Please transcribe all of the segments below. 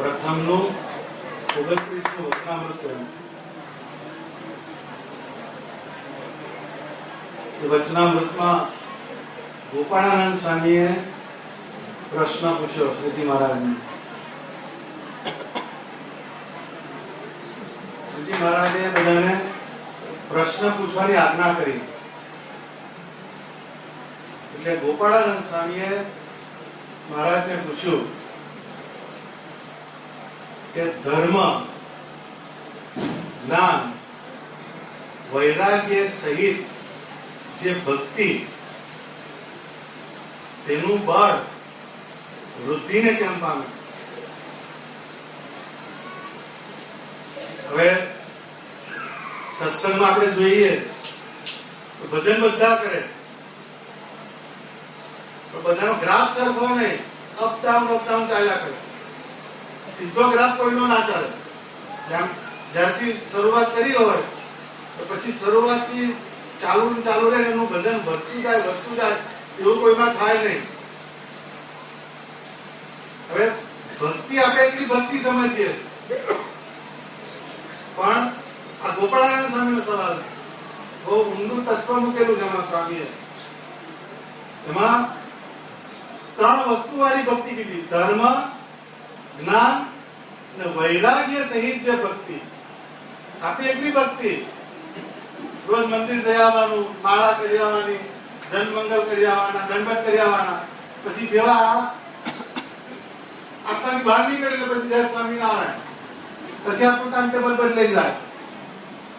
પ્રથમનું 29મું વચનામૃત કહ્યું. વચનામૃતમાં ગોપાળાનંદ સ્વામીએ પ્રશ્ન પૂછ્યો શ્રીજી મહારાજને. શ્રીજી મહારાજે બધાને પ્રશ્ન પૂછવાની આજ્ઞા કરી. એટલે ગોપાળાનંદ સ્વામીએ મહારાજને પૂછ્યું કે ધર્મ, જ્ઞાન, વૈરાગ્ય સહિત જે ભક્તિ, તેનું બળ વૃદ્ધિને કેમ પામે? હવે સત્સંગમાં આપણે જોઈએ તો ભજન બધા કરે, પણ બધાનો ગ્રાફ સરખો નહીં, અપડાઉન ચાલ્યા કરે. સીધો ગ્રાફ કોઈનો ના ચાલે. જ્યારથી શરૂઆત કરી હોય તો પછી શરૂઆતથી ચાલુ રહે, એનું ભજન વધતું જાય એવું કોઈમાં થાય નહીં. હવે ભક્તિ આપણે એટલી ભક્તિ સમજીએ, પણ આ ગોપાળાનંદ સ્વામીનો સવાલ બહુ ઊંડું તત્વ મૂકેલું છે એમાં સ્વામીએ. એમાં 3 વસ્તુવાળી ભક્તિ કીધી: ધર્મ, જ્ઞાન અને વૈરાગ્ય સહિત જે ભક્તિ. આપણી એટલી ભક્તિ, રોજ મંદિર જઈ આવવાનું, માળા કરી આવવાની, જનમંગલ કરી આવવાના, દંડવત કરી આવવાના, પછી જેવા આપણાની બહાર નીકળે એટલે પછી જય સ્વામિનારાયણ, પછી આપણું ટાઈમ ટેબલ બદલાઈ જાય,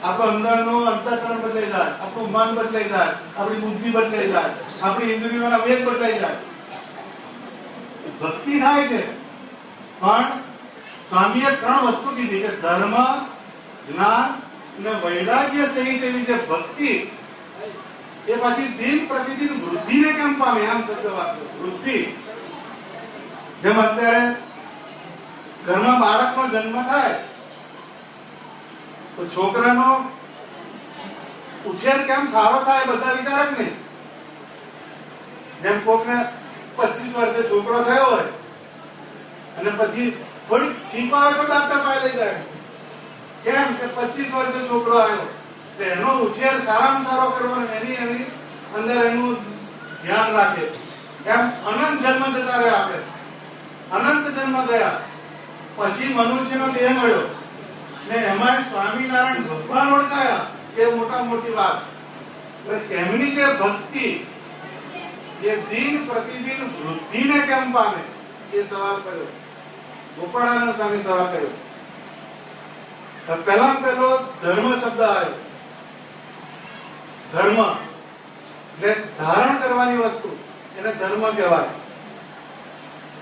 આપણું અંદરનું અંતઃકરણ બદલાઈ જાય, આપણું મન બદલાઈ જાય, આપણી બુદ્ધિ બદલાઈ જાય, આપણી ઇન્દ્રિયોના વેગ બદલાઈ જાય. ભક્તિ થાય છે, પણ સ્વામીએ 3 વસ્તુ કીધી કે ધર્મ, જ્ઞાન અને વૈરાગ્ય સહિત એવી જે ભક્તિ, એ પાછી દિન પ્રતિદિન વૃદ્ધિને કેમ પામે? આમ શબ્દ વાપર્યો, વૃદ્ધિ. જેમ અત્યારે ઘરમાં બાળકનો જન્મ થાય તો છોકરાનો ઉછેર કેમ સારો થાય બધા વિચાર જ નહીં. જેમ કોકને 25 વર્ષે છોકરો થયો હોય અને પછી થોડીક છીપ આવે તો ડાક્ટર પાસે લઈ જાય. કેમ કે 25 વર્ષે છોકરો આવ્યો, તો એનો ઉછેર સારામાં સારો કરવાનો, એની અંદર એનું ધ્યાન રાખે. એમ અનંત જન્મ જતા રહ્યા, આપણે અનંત જન્મ ગયા, પછી મનુષ્યનો દેહ મળ્યો ને એમાં સ્વામિનારાયણ ભગવાન ઓળખાયા. એ મોટા મોટી વાત. એમની જે ભક્તિ એ દિન પ્રતિદિન વૃદ્ધિને કેમ પામે? એ સવાલ કર્યો. ગોપાળાનંદ સ્વામી સવાલ કર્યો. પહેલા પહેલો ધર્મ શબ્દ આવ્યો. ધર્મ એટલે ધારણ કરવાની વસ્તુ, એને ધર્મ કહેવાય.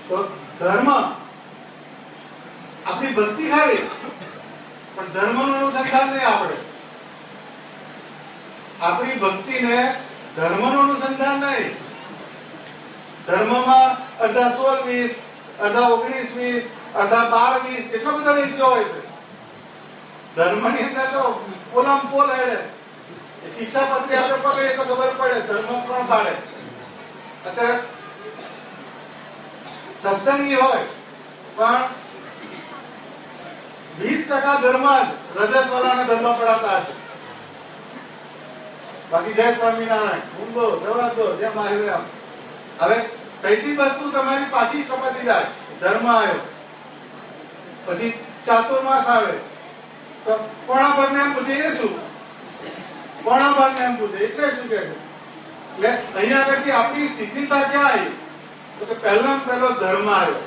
તો ધર્મ આપણી ભક્તિ ખાલી, પણ ધર્મનું અનુસંધાન નહીં. આપણી ભક્તિને ધર્મનું અનુસંધાન નહીં. ધર્મમાં અડધા 16-20, અડધા 19-20, અડધા 12-20 કેટલા બધા રેશિયો હોય છે. ધર્મની અંદર તો પોલામ પોલ હેડે. શિક્ષાપત્રી આપણે પકડીએ તો ખબર પડે ધર્મ કોણ પાડે. અત્યારે સત્સંગી હોય પણ 20% ધર્મ જ રજતવાળાને ધર્મ પડાતા હશે. બાકી જય સ્વામિનારાયણ, ઊંઘો, જવા દો, જેમ આવ્યું એમ. હવે કઈથી વસ્તુ તમારી પાછી કપાતી જાય. ધર્મ આવ્યો, પછી ચાતુર્માસ આવે તો કોણા ભાગને એમ પૂછે, એ શું? કોણા ભાગને એમ પૂછે એટલે શું કે છે? એટલે અહીંયા આગળથી આપણી સ્થિતિતા ક્યાં આવી? તો કે પહેલો ધર્મ આવ્યો.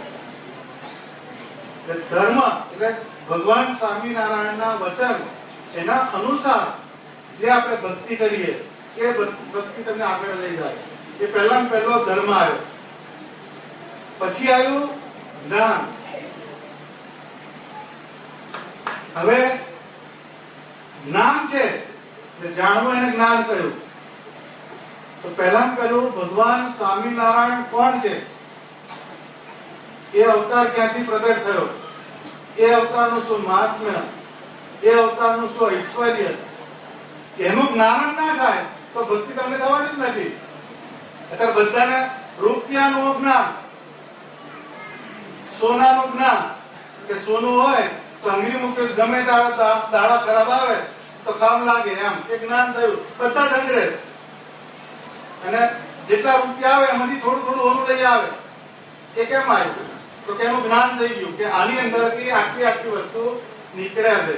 ધર્મ એટલે ભગવાન સ્વામિનારાયણના વચન, એના અનુસાર જે આપણે ભક્તિ કરીએ એ ભક્તિ તમને આગળ લઈ જાય. એ પહેલો ધર્મ આવ્યો. પછી આવ્યું જ્ઞાન. હવે જ્ઞાન છે એટલે જાણવું, એને જ્ઞાન કહ્યું. તો પહેલું ભગવાન સ્વામિનારાયણ કોણ છે, એ અવતાર ક્યાંથી પ્રગટ થયો, એ અવતારનું શું મહાત્મ્ય, એ અવતારનું શું ઐશ્વર્ય, એનું જ્ઞાન ના થાય તો ભક્તિ તમને થવાની જ નથી. અત્યારે બધાને રૂપિયાનું જ્ઞાન, સોનાનું જ્ઞાન, કે સોનું હોય તો અંગરી મૂકે ગમે દાડા ખરાબ આવે તો કામ લાગે, એમ એ જ્ઞાન થયું. બધા જ અંગ્રેજ, અને જેટલા રૂપિયા આવે એમાંથી થોડું થોડું ઓનું લઈ આવે. એ કેમ આવ્યું? તો કે એનું જ્ઞાન થઈ ગયું કે આની અંદરથી આટલી વસ્તુ નીકળે છે.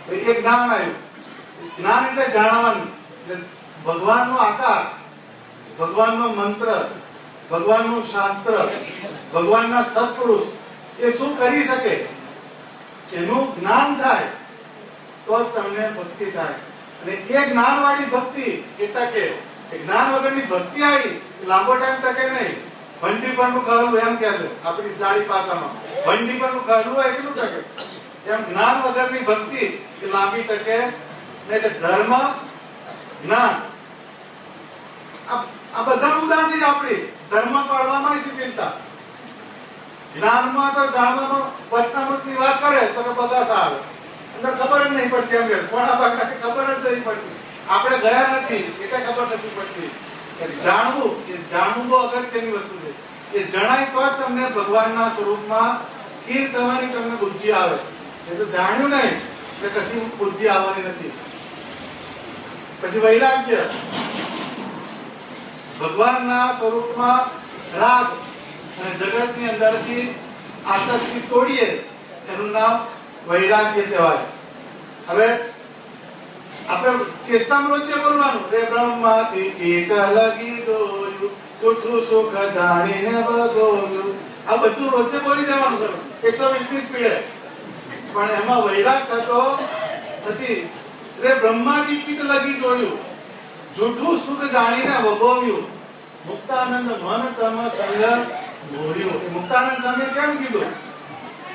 એ જ્ઞાન આવ્યું. જ્ઞાન એટલે જાણવાનું. ભગવાનનો આકાર, ભગવાનનો મંત્ર, ભગવાનનું શાસ્ત્ર, ભગવાનના સત્પુરુષ એ શું કરી શકે એનું જ્ઞાન થાય તો જ તમને ભક્તિ થાય. અને એ જ્ઞાનવાળી ભક્તિ એ ટકે. જ્ઞાન વગરની ભક્તિ આવી લાંબો ટાઈમ ટકે નહીં. ભંડી પરનું ખાવાનું એમ કે છે આપણી જાડી ભાષામાં, ભંડી પરનું ખાવાનું હોય એટલું ટકે. એમ જ્ઞાન વગરની ભક્તિ એ લાંબી ટકે. એટલે ધર્મ, જ્ઞાન, આ બધા ઉદાસી જ આપણી ધર્મ પાડવામાં શીખીલતા. જ્ઞાનમાં તો જાણવાનો વચનામૃતની વાત કરે તો બગાસ આવે, અંદર ખબર જ નહીં પડતી. એમ કે કોણા ભાગના ખબર જ નથી પડતી. આપણે ગયા નથી એટલે ખબર નથી પડતી. જાણવું બહુ અગત્યની વસ્તુ છે. એ જણાય તો જ તમને ભગવાનના સ્વરૂપમાં સ્થિર થવાની તમને બુદ્ધિ આવે. એ તો જાણ્યું નહીં એટલે કશી બુદ્ધિ આવવાની નથી. પછી વૈરાગ્ય, ભગવાનના સ્વરૂપમાં રાગ અને જગતની અંદરથી આસક્તિ તોડીએ એનું નામ વૈરાગ્ય કહેવાય. હવે આપણે ચેષ્ટામાં રોજે બોલવાનું, રે બ્રહ્માથી એક લગી દોયું, જૂઠું સુખ જાણીને ભોગવ્યું. આ બધું રોજે બોલી દેવાનું કરો 120ની સ્પીડે. પણ એમાં વૈરાગ થતો નથી. રે બ્રહ્માથી કીટ લગી દોયું, જૂઠું સુખ જાણીને ભોગવ્યું, મુક્તાનંદ મન તમ સંગ મોર્યું. મુક્તાનંદ સ્વામી કેમ કીધું?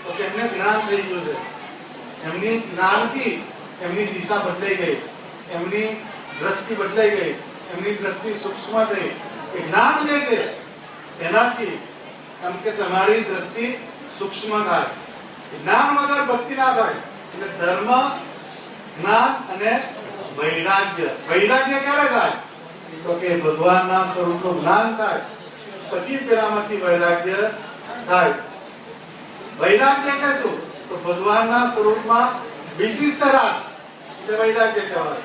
તો એમને જ્ઞાન થઈ ગયું છે. એમની જ્ઞાનથી એમની દિશા બદલાઈ ગઈ, એમની દ્રષ્ટિ બદલાઈ ગઈ, એમની દ્રષ્ટિ સૂક્ષ્મ થઈ. એ જ્ઞાન જે છે એનાથી એમ કે તમારી દ્રષ્ટિ સૂક્ષ્મ થાય. જ્ઞાન વગર ભક્તિ ના થાય. એટલે ધર્મ, જ્ઞાન અને વૈરાગ્ય. વૈરાગ્ય ક્યારે થાય? તો કે ભગવાનના સ્વરૂપનું જ્ઞાન થાય પછી પેલામાંથી વૈરાગ્ય થાય. વૈરાગ્ય એટલે શું? તો ભગવાનના સ્વરૂપમાં વિશિષ્ટ રાગ એટલે વૈરાગ્ય કહેવાય.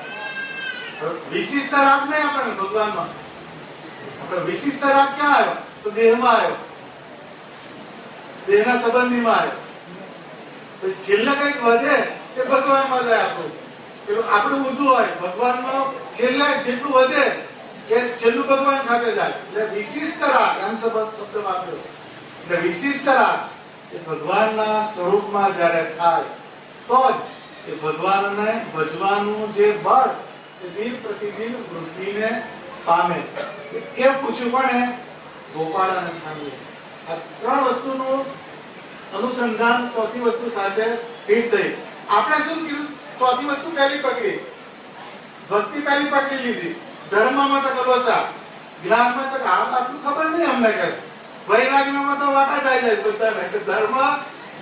વિશિષ્ટ રાગ નહીં આપણને ભગવાનમાં. આપણે વિશિષ્ટ રાગ ક્યાં આવ્યો? તો દેહમાં આવ્યો, દેહના સંબંધીમાં આવ્યો. તો છેલ્લે કંઈક વધે એ ભગવાનમાં જાય. આપણું ઊંધું હોય. ભગવાનનો છેલ્લે જેટલું વધે એ છેલ્લું ભગવાન ખાતે જાય. એટલે વિશિષ્ટ રાગ એમ શબ્દ વાપર્યો. એટલે વિશિષ્ટ રાગ એ ભગવાનના સ્વરૂપમાં જ્યારે થાય તો જ એ ભગવાનને ભજવાનું જે બળ એ દિન પ્રતિદિન વૃદ્ધિને પામે. એ પૂછ્યું કોણે? ગોપાળાનંદ સ્વામીએ. આ ત્રણ વસ્તુનું અનુસંધાન ચોથી વસ્તુ સાથે ફિટ થઈ. આપણે શું કીધું? ચોથી વસ્તુ પહેલી પકડી, ભક્તિ પહેલી પકડી લીધી. ધર્મમાં તો કલોસા, જ્ઞાનમાં તો આટલું ખબર નહીં અમને કહે. વૈરાગ્યમાં તો વાટા જાય બધાને. ધર્મ,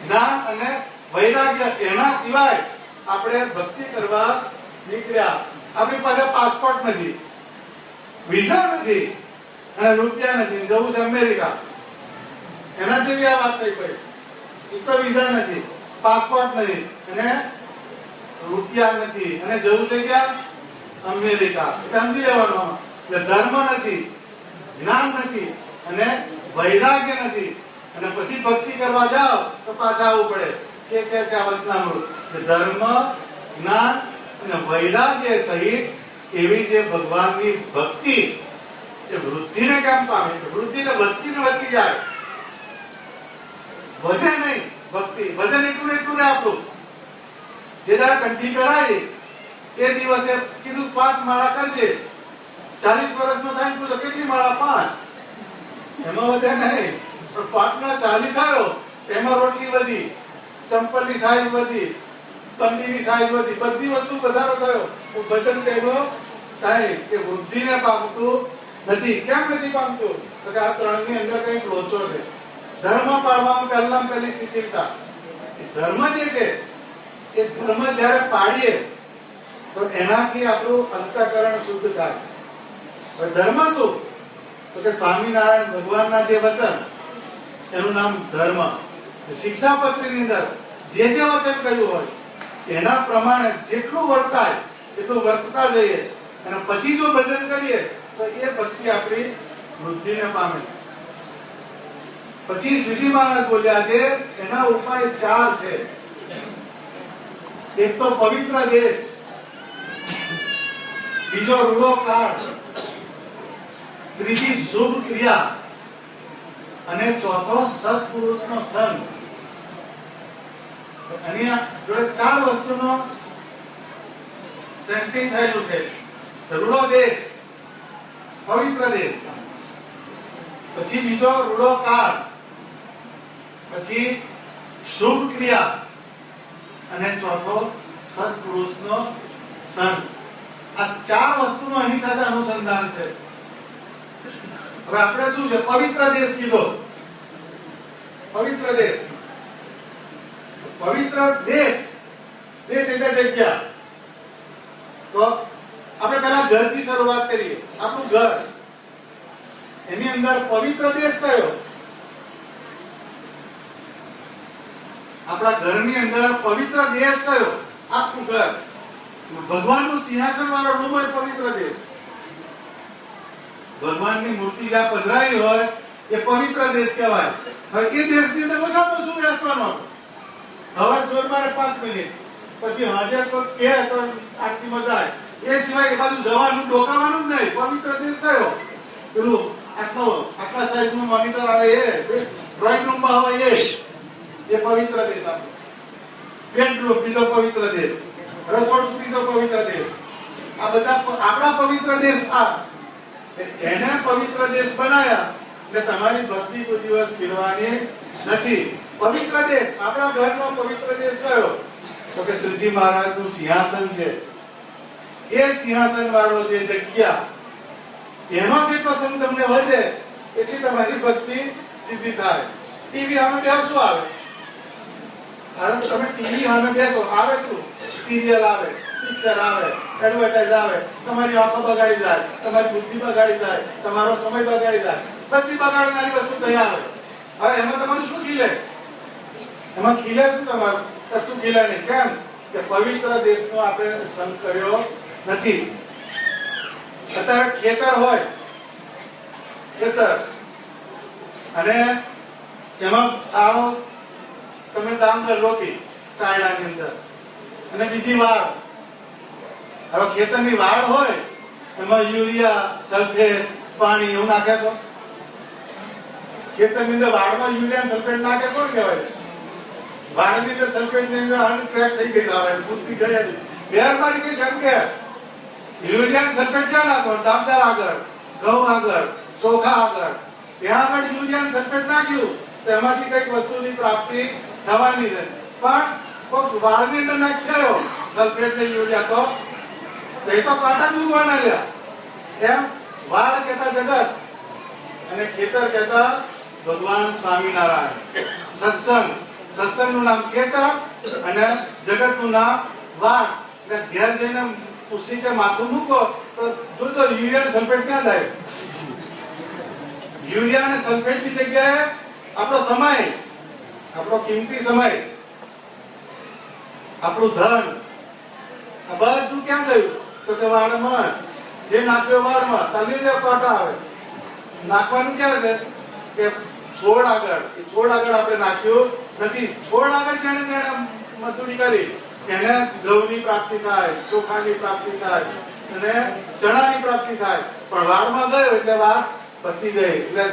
જ્ઞાન અને વૈરાગ્ય એના સિવાય આપણે ભક્તિ કરવા નીકળ્યા. આપણી પાસે પાસપોર્ટ નથી, વિઝા નથી અને રૂપિયા નથી. જવું છે અમેરિકા, એના જેવી આ વાત થઈ પડી. એક તો વિઝા નથી, પાસપોર્ટ નથી અને રૂપિયા નથી અને જવું છે ક્યાં? અમેરિકા. સમજી લેવાનું. એટલે ધર્મ નથી, જ્ઞાન નથી અને વૈરાગ્ય નથી અને પછી ભક્તિ કરવા જાઓ તો પાછા આવવું પડે. કે છે આ વચનામૃત ધર્મ, જ્ઞાન અને વૈરાગ્ય સહિત એવી જે ભગવાનની ભક્તિ એ વૃદ્ધિને કેમ પામે? વૃદ્ધિને વધતી ને વધતી જાય, વધે નહીં. ભક્તિ વધે એટલું એટલું ને આપણું. જે જયારે કંઠી કરાવી એ દિવસે કીધું 5 માળા કરજે. 40 વર્ષનો થાય પૂછો કેટલી માળા? 5. એમાં વધે નહીં. પણ 5 ના 40 થયો તેમાં રોટલી વધી, ચંપલની સાઈઝ વધી, બંદીની સાઈઝ વધી, બધી વસ્તુ વધારો થયો. ભજન તેનો થાય કે વૃદ્ધિને પામતું નથી. કેમ નથી પામતું? તો કે આ ત્રણની અંદર કઈક લોચો છે. ધર્મ પાળવામાં પહેલી શિથિલતા. ધર્મ જે છે એ ધર્મ જયારે પાડીએ તો એનાથી આપણું અંતઃકરણ શુદ્ધ થાય. ધર્મ શું? તો કે સ્વામિનારાયણ ભગવાનના જે વચન એનું નામ ધર્મ. શિક્ષાપત્રીની અંદર જે વચન કહ્યું હોય એના પ્રમાણે જેટલું વર્તાય એટલું વર્તતા જઈએ અને પછી જો ભજન કરીએ તો એ ભક્તિ આપણી વૃદ્ધિને પામે. પછી શ્રીજી મહારાજ બોલ્યા છે એના ઉપાય 4 છે. એક તો પવિત્ર દેશ, બીજો રૂડો કાળ, ત્રીજી શુભ ક્રિયા અને ચોથો સત્પુરુષનો સંગ. અહીંયા જોડે 4 વસ્તુનો સેન્ટિંગ થયેલું છે. રૂડો દેશ, પવિત્ર દેશ, પછી બીજો રૂડો કાળ, પછી શુભ ક્રિયા અને ચોથો સત્પુરુષનો સંગ. આ 4 વસ્તુનું એની સાથે અનુસંધાન છે. હવે આપણે શું છે? પવિત્ર દેશ કીધો. પવિત્ર દેશ, પવિત્ર દેશ, દેશ એટલે જગ્યા. તો આપણે પહેલા ઘરથી શરૂઆત કરીએ. આપણું ઘર, એની અંદર પવિત્ર દેશ કયો? આપણા ઘરની અંદર પવિત્ર દેશ કયો? આખું ઘર. ભગવાનનું સિંહાસન વાળો રૂમ હોય પવિત્ર દેશ. ભગવાનની મૂર્તિ જ્યાં પધરાઈ હોય એ પવિત્ર દેશ કહેવાય. હવે એ દેશની અંદર ઓછામાં શું બેસવાનું? હવે જોરમારે 5 મિનિટ પછી હાજર તો કે તો આટલી મજા આવે. એ સિવાય એ બાજુ જવાનું, ડોકાવાનું જ નહીં. પવિત્ર દેશ કયો? પેલું આટલા સાઈઝ નું મોનિટર આવે એ, ડ્રોઈંગ રૂમમાં હોય એ પવિત્ર દેશ આપણો. બેડરૂમ બીજો પવિત્ર દેશ, રસોડું બીજો પવિત્ર દેશ. આ બધા આપણા પવિત્ર દેશ. એને પવિત્ર દેશ બનાયા એટલે તમારી ભક્તિ કોઈ દિવસ ખીલવાની નથી. પવિત્ર દેશ, આપણા ઘરનો પવિત્ર દેશ કયો? તો કે શ્રીજી મહારાજનું સિંહાસન છે. એ સિંહાસન વાળો જે જગ્યા, એનો જેટલો સંગ તમને વધે એટલી તમારી ભક્તિ સિદ્ધિ થાય. ટીવી સામે બેસો શું આવે? કારણ તમે ટીવી સામે બેસો, આવે શું? સિરિયલ આવે, પિક્ચર આવે, એડવર્ટાઇઝ આવે. તમારી આંખો બગાડી જાય, તમારી બુદ્ધિ બગાડી જાય, તમારો સમય બગાડી જાય. બધી બગાડનારી વસ્તુ ત્યાં આવે. હવે એમાં તમારું શું ખીલે? એમાં ખીલે શું તમારું? કશું ખીલે નહીં. કેમ કે પવિત્ર દેશનો આપણે સંગ કર્યો નથી. અત્યારે ખેતર હોય, ખેતર, અને એમાં સારો તમે દામદર રોપી ચાયડાની અંદર અને બીજી વાડ. હવે ખેતરની વાડ હોય એમાં યુરિયા, સલ્ફેટ, પાણી એવું નાખે તો ખેતરની અંદર વાડમાં યુરિયા સલ્ફેટ નાખે કોણ કહેવાય? વાળની અંદર સલ્ફેટની અંદર ક્રેક થઈ ગઈ આવે પૂરતી ગયા છે બેરમારી કઈ જેમ કે યુરિયા સલ્ફેટ ક્યાં નાખો ડામદાર આગળ ઘઉં આગળ ચોખા આગળ ત્યાં આગળ યુરિયા સલ્ફેટ નાખ્યું તો એમાંથી કઈક વસ્તુની પ્રાપ્તિ થવાની છે પણ કોઈ વાળની અંદર નાખ્યો સલ્ફેટ ને યુરિયા તો એ તો કાંટા જ ઉગવાના લ્યા એમ વાળ કહેતા જગત અને ખેતર કહેતા ભગવાન સ્વામિનારાયણ સત્સંગનું નામ ખેતર અને જગતનું નામ વાળ એટલે ઘેર જઈને પૂછી કે માથું મૂકો તો જોજો યુરિયા સલ્ફેટ ક્યાં થાય યુરિયા અને સલ્ફેટ ની જગ્યાએ આપણો સમય આપણો કિંમતી સમય આપણું ધન આ બધું ક્યાં ગયું તો કે વાળમાં જે નાખ્યો વાળમાં તલી કાંટા આવે નાખવાનું ક્યાં છે કે છોડ આગળ એ છોડ આગળ આપણે નાખ્યું નથી છોડ આગળ જેને તેને મજૂરી કરી એને ઘઉંની પ્રાપ્તિ થાય ચોખાની પ્રાપ્તિ થાય અને ચણાની પ્રાપ્તિ થાય પણ વાળમાં ગયો એટલે વાત પતી ગઈ એટલે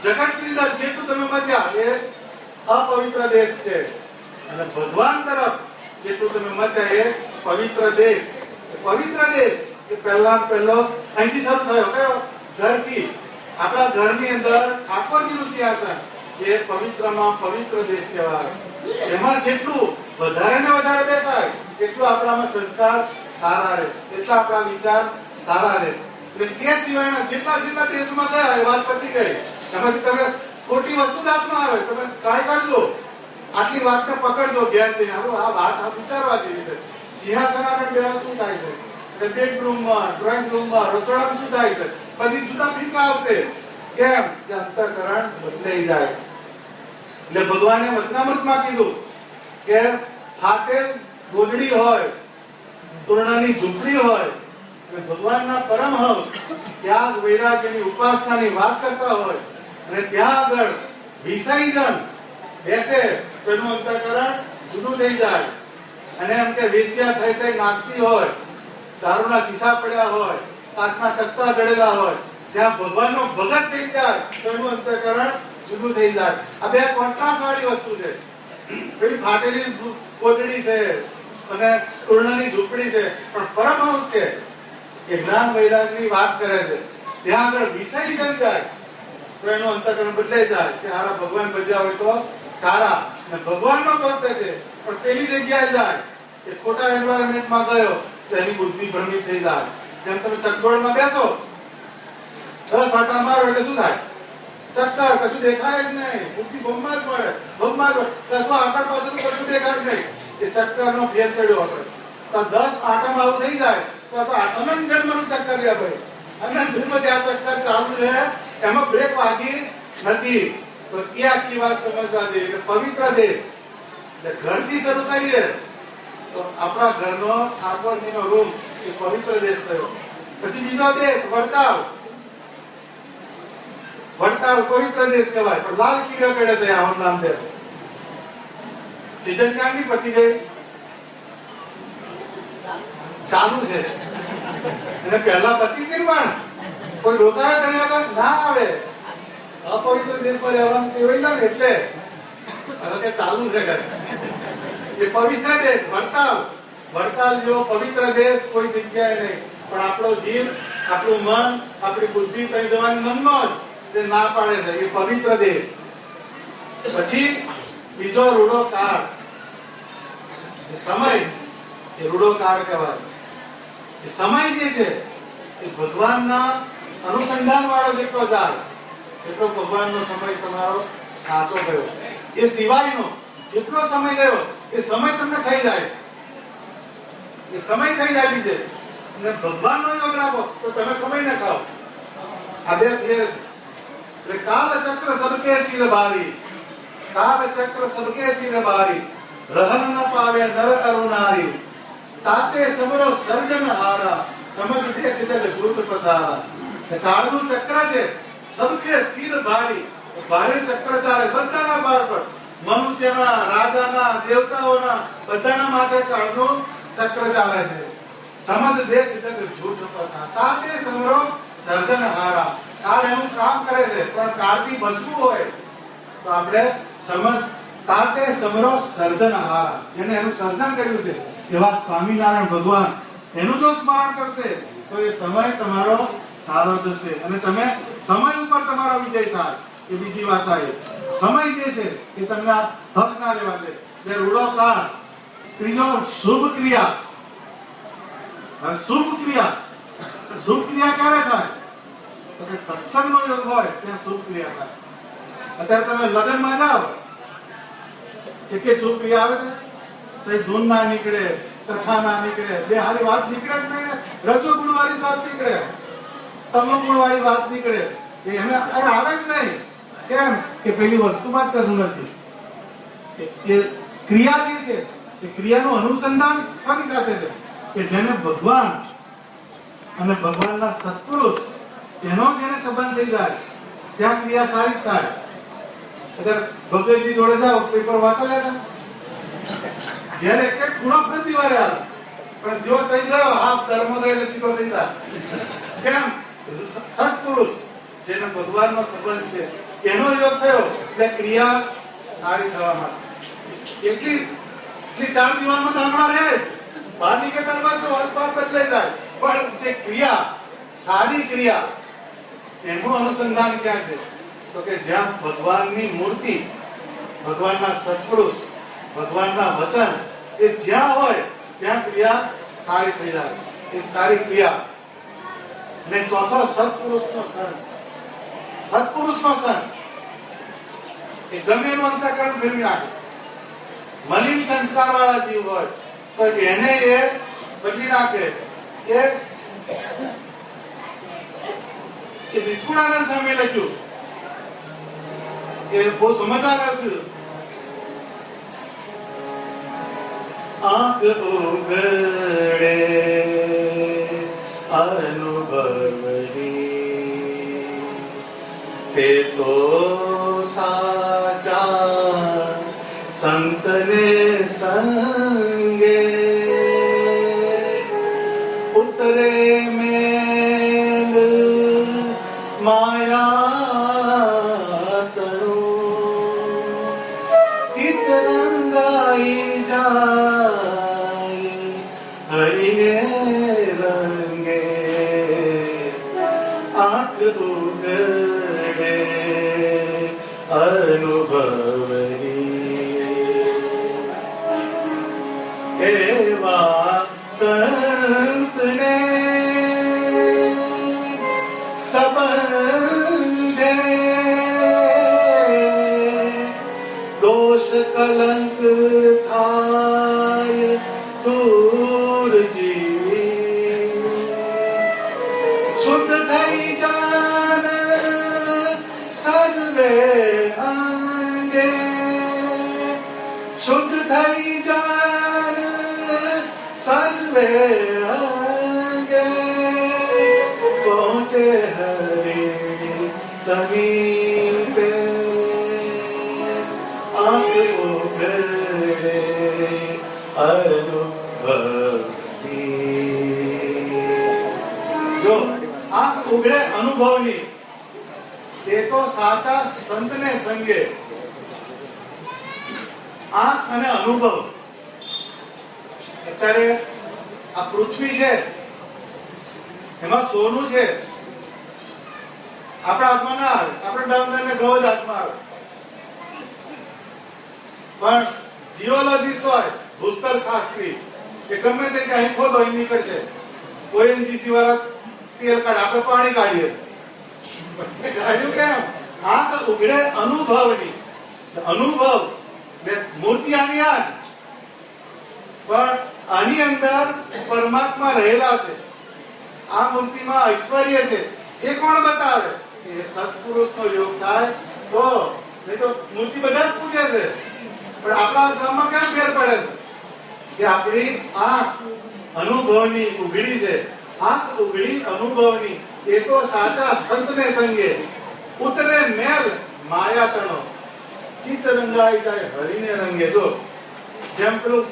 જગતની અંદર જેટલું તમે મચ્યા એ અપવિત્ર દેશ છે અને ભગવાન તરફ જેટલું તમે મચ્યા એ પવિત્ર દેશ એ પહેલો અહીંથી શરૂ થયો કયો ઘરથી આપણા ઘરની અંદર ઠાકોરજીનું સિંહાસન એ પવિત્રમાં પવિત્ર દેશ કહેવાય એમાં જેટલું વધારે ને વધારે બેસાય એટલું આપણામાં સંસ્કાર સારા રહે એટલા આપણા વિચાર સારા રહે એટલે તે સિવાયના જેટલા દેશમાં ગયા એ વાત પતી ગઈ એમાંથી તમે ખોટી વસ્તુ દાંતમાં આવે તમે ટ્રાય કરજો આટલી વાતને પકડજો ઘેર જઈને આ વાત વિચારવા જેવી છે સિંહાસન આગળ બેસવા શું થાય છે બેડરૂમમાં ડ્રોઈંગ રૂમમાં રસોડામાં શું થાય છે બધી જુદા ફીકા આવશે કેમ કે અંતઃકરણ બદલાઈ જાય એટલે ભગવાને વચનામૃતમાં કીધું કે ફાટેલ ગોદડી હોય તોરણાની ઝૂંપડી હોય અને ભગવાનના પરમહંસ ત્યાગ વૈરાગ્યની ઉપાસનાની વાત કરતા હોય અને ત્યાં આગળ વિષયજન બેસે તો એનું અંતઃકરણ જુદું થઈ જાય અને એમ કે વેશ્યા થઈ નાચતી હોય દારૂના શીશા પડ્યા હોય કાચના તખ્તા જડેલા હોય ત્યાં ભગવાનનો ભગત થઈ જાય તો એનું અંતઃકરણ જુદું થઈ જાય આ બે કોન્ટ્રાસ્ટ વાળી વસ્તુ છે પેલી ફાટેલી કોટડી છે અને તોરણાની ઝૂંપડી છે પણ પરમહંસ છે એ જ્ઞાન વૈરાગની વાત કરે છે ત્યાં આગળ વિષય જન જાય તો એનું અંતઃકરણ બદલાઈ જાય કે હારા ભગવાન ભજ્યા હોય તો સારા અને ભગવાનનો ભક્ત છે પણ પેલી જગ્યાએ જાય એ ખોટા એન્વાયરમેન્ટમાં ગયો તો એની બુદ્ધિ ભ્રમિત થઈ જાય જેમ તમે ચકડોળમાં બેસો 10 આંટા મારો એટલે શું થાય ચક્કર કશું દેખાય જ નહીં બુદ્ધિ ભમમાં જ પડે કશું આંકડ પાછળ કશું દેખાય જ નહીં એ ચક્કરનો ફેર ચડ્યો આપણે તો 10 આંટામાં આવું થઈ જાય તો અનંત જન્મનું ચક્કર રહ્યા ભાઈ અનંત જન્મ ત્યાં ચક્કર ચાલુ રહે એમાં બ્રેક વાગી નથી તો એ આખી વાત સમજવા જેવી એટલે પવિત્ર દેશ એટલે ઘરથી શરૂ કરીએ તો આપણા ઘરનો ઠાકોરજીનો રૂમ એ પવિત્ર દેશ થયો પછી બીજો દેશ વડતાલ પવિત્ર દેશ કહેવાય પણ લાલ કીડો કેડે છે આવું નામ દે સીઝન ક્યાંની પતી ગઈ ચાલુ છે અને પહેલા પતી ગઈ પણ કોઈ રોકાય તેને આગળ ના આવે અપવિત્ર દેશમાં રહેવાનું કેવાય ને એટલે કે ચાલુ છે ઘરે એ પવિત્ર દેશ વડતાલ જેવો પવિત્ર દેશ કોઈ જગ્યાએ નહીં પણ આપણો જીવ આપણું મન આપણી બુદ્ધિ કઈ જવાની મનનો જ તે ના પાડે છે એ પવિત્ર દેશ પછી બીજો રૂડો કાળ સમય એ રૂડો કાળ કહેવાય એ સમય જે છે એ ભગવાનના અનુસંધાન વાળો જેટલો જાય એટલો ભગવાનનો સમય તમારો સાચો ગયો એ સિવાયનો જેટલો સમય ગયો એ સમય તમને થઈ જાય એ સમય થઈ જાય છે અને ભગવાનનો યોગ રાખો તો તમે સમય ન ખાઓ આ બે ફેર એટલે કાલ ચક્ર સદકે શિર ભારી રહન ન પાવે નર અરુણારી તાતે સમરો સર્જન હારા સમજ દેખ જગ ધૂત પસારા કાળનું ચક્ર છે સદકે શિર ભારી ભારે ચક્ર ચાલે બધાના બાર પર મનુષ્યના રાજાના દેવતાઓના બધાના માથે કાળનું ચક્ર ચાલે છે સમજ દેખ જગ જૂઠ પસારા તાતે સમરો સર્જન હારા કાળ એનું કામ કરે છે પણ કાળથી બચવું હોય તો આપણે તાતે સમરો સર્જનહાર, જેને એનું સર્જન કર્યું છે એવા સ્વામિનારાયણ ભગવાન એનું જો સ્મરણ કરશે તો એ સમય તમારો સારો જશે અને તમે સમય ઉપર તમારો વિજય થાય. એ બીજી વાત આવી. સમય જે છે એ તમને આ હક ના લેવા છે. જે રૂડો કાળ. ત્રીજો શુભ ક્રિયા. શુભ ક્રિયા ક્યારે થાય? તો કે સત્સંગનો યોગ હોય ત્યાં શુભ ક્રિયા થાય. અત્યારે તમે લગ્નમાં જાઓ કે શુભ ક્રિયા આવે છે તો એ ધૂન ના નીકળે, કથા ના નીકળે, બે હારી વાત નીકળે જ નહીં. રજો ગુણ વાળી વાત નીકળે, તમો ગુણ વાળી વાત નીકળે. એ અમે આવે જ નહીં. કેમ કે પેલી વસ્તુમાં જ કશું નથી. એ ક્રિયા જે છે એ ક્રિયાનું અનુસંધાન શાની સાથે છે કે જેને ભગવાન અને ભગવાનના સત્પુરુષ એનો જેને સંબંધ થઈ જાય ત્યાં ક્રિયા સારી થાય. અત્યારે ભગવતજી જોડે જાઓ પેપર વાંચેલા હતા, જયારે એક ખૂણો નથી વાળ્યા પણ જો થઈ ગયો હાફ ધર્મોદય એટલે સીધો થઈ જાય. કેમ? સત્પુરુષ જેને ભગવાનનો સંબંધ છે એનો યોગ થયો એટલે ક્રિયા સારી થવા માટે. એટલી ચાર દીવાનમાં ધારણા રહે, બહાર નીકળતા બાદ તો અલ્પાત બદલાઈ જાય. પણ જે ક્રિયા સારી ક્રિયા એનું અનુસંધાન ક્યાં છે? તો કે જ્યાં ભગવાનની મૂર્તિ, ભગવાનના સત્પુરુષ, ભગવાનના વચન એ જ્યાં હોય ત્યાં ક્રિયા સારી થઈ જાય. એ સારી ક્રિયા. અને ચોથો સત્પુરુષનો સંગ. સત્પુરુષનો સંગ એ ગમે એનું અંતઃકરણ ફેરવી નાખે. મલિન સંસ્કાર વાળા જીવ હોય તો એને એ બદલી નાખે. કે વિષ્ણુનારાયણ સ્વામી લખ્યું એ બહુ સમજવા લખ્યું. આંખ ઉઘડે અનુભવની તે તો સાચા સંતને સંગે ઉતરે મેલ માયા તણો ચિતરંગાઈ જાય હરિને રંગે આંખ ઉઘડે અનુભવની એવા સંતને સંબંધે દોષ કલંક થાય દૂર જીવી શુદ્ધ થઈ જાન સર્વે અંગે શુદ્ધ થઈ જાન સર્વે અંગે પહોંચે હરે સમીપે આંખ ઉઘડે અનુભવની. જો આંખ ઉઘડે અનુભવની તે તો સાચા સંતને સંગે. આંખ અને અનુભવ. અત્યારે આ પૃથ્વી છે એમાં સોનું છે, આપણા હાથમાં ના આવે. આપણે ડાઉન ને ગવ જ હાથમાં આવે. પણ જીઓલોજીસ્ટ હોય, ભૂસ્તર શાસ્ત્રી કે ગમે તે કે અહીં ખોદો અહીં નીકળશે. ઓએનજીસી વાળા તેલ કાઢે, આપણે પાણી કાઢીએ. કાઢ્યું કેમ? આંખ ઉઘડે અનુભવની. અનુભવ મૂર્તિ આની આ પણ આની અંદર પરમાત્મા રહેલા છે. આ મૂર્તિમાં ઐશ્વર્ય છે. એ કોણ બતાવે? એ સત્પુરુષનો યોગ થાય તો. નહીં તો મૂર્તિ બધા જ પૂજે છે પણ આપણા ગામમાં કેમ ફેર પડે છે કે આપણી આંખ અનુભવની ઉઘડી છે. આંખ ઉઘડી અનુભવની એ તો સાચા સંતને સંગે ઉતરે મેલ માયા તણો ચિત્ત રંગાઈ જાય હરિને રંગે. જો જેમ પેલું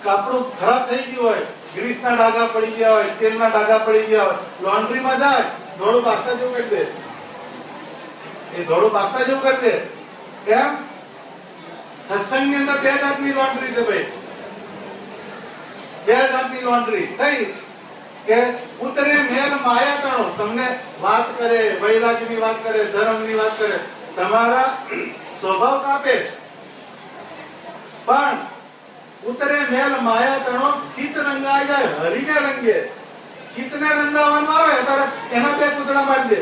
કાપડું ખરાબ થઈ ગયું હોય, ગ્રીસના ડાઘા પડી ગયા હોય, તેલના ડાઘા પડી ગયા હોય, લોન્ડ્રીમાં જાય ધોળું બાસ્તા જેવું કરી દે. એ ધોળું બાસ્તા જેવું કરી દે. કેમ? સત્સંગની અંદર બે જાતની લોન્ડ્રી છે ભાઈ, બે જાતની લોન્ડ્રી. કઈ? કે ઉતરે મેલ માયા તણો. તમને વાત કરે, વૈરાગ્યની વાત કરે, ધર્મની વાત કરે, તમારા સ્વભાવ કાપે. પણ ઉતરે મેલ માયા તણો, ચિત્ત રંગાઈ જાય હરિને રંગે. ચિત્તને રંગાવવાનું આવે ત્યારે એના બે પૂતળા મારી દે.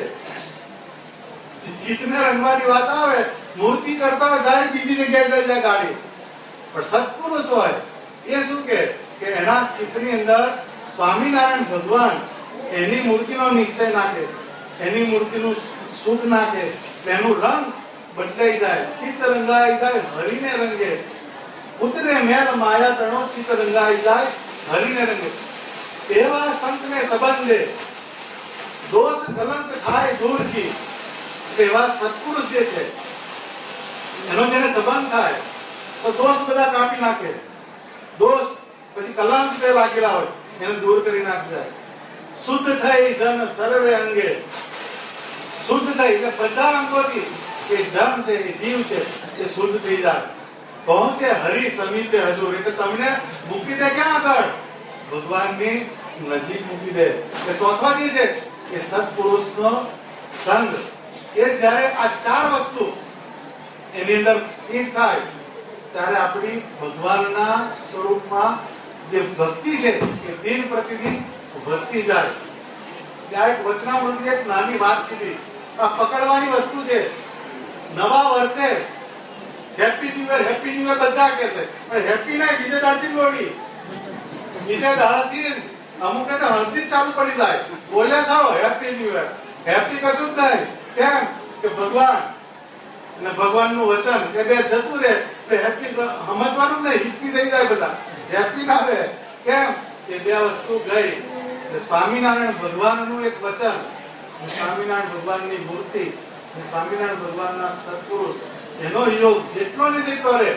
ચિત્તને રંગવાની વાત આવે, મૂર્તિ કરતા જાય બીજી જગ્યાએ લઈ જાય ગાડી. પણ સત્પુરુષ હોય એ શું કે એના ચિત્તની અંદર સ્વામિનારાયણ ભગવાન એની મૂર્તિનો નિશ્ચય નાખે, એની મૂર્તિનું સુખ નાખે, એનું રંગ બદલાઈ જાય, ચિત્ત રંગાઈ જાય હરિને રંગે. ઉતરે મેલ માયા તણો, ચિત્ત રંગાઈ જાય હરિને રંગે. એવા સંતને સંબંધે દોષ કલંક થાય દૂરથી. એવા સત્પુરુષ જે છે એનો જેને સંબંધ થાય તો દોષ બધા કાપી નાખે. દોષ પછી કલંક જે લાગેલા હોય એને દૂર કરી નાખી જાય. શુદ્ધ થઈ જન સર્વે અંગે. શુદ્ધ થઈ એટલે બધા અંગોથી એ જન છે, એ જીવ છે, એ શુદ્ધ થઈ જાય. પહોંચે હરિ સમીપે હજુર. એટલે તમને મૂકી દે ક્યાં આગળ? ભગવાનની નજીક મૂકી દે. એ ચોથા જે છે એ સત્પુરુષનો સંગ. એ જયારે આ ચાર વસ્તુ એની અંદર ફિટ થાય ત્યારે આપણી ભગવાનના સ્વરૂપમાં જે ભક્તિ છે એ દિન પ્રતિદિન વધતી જાય. ત્યાં એક વચનામૃતિ એક નાની વાત કીધી. આ પકડવાની વસ્તુ છે. નવા વર્ષે હેપી ન્યુ યર બધા કે છે, પણ હેપી નહીં, બીજે દાડથી લોડી, બીજે દાડાથી અમુકને તો હળથી જ ચાલુ પડી જાય. બોલ્યા થાવ હેપી ન્યુ યર, હેપી કશું જ નહીં. કેમ? કે ભગવાન અને ભગવાનનું વચન કે બે જતું રહે એટલે હેપી સમજવાનું નહીં, હિપી થઈ જાય બધા, હેપી ના રહે. કેમ? કે બે વસ્તુ ગઈ. સ્વામિનારાયણ ભગવાનનું એક વચન, સ્વામિનારાયણ ભગવાનની મૂર્તિ, સ્વામિનારાયણ ભગવાનના સત્પુરુષ, એનો યોગ જેટલો ને જેટલો રહે.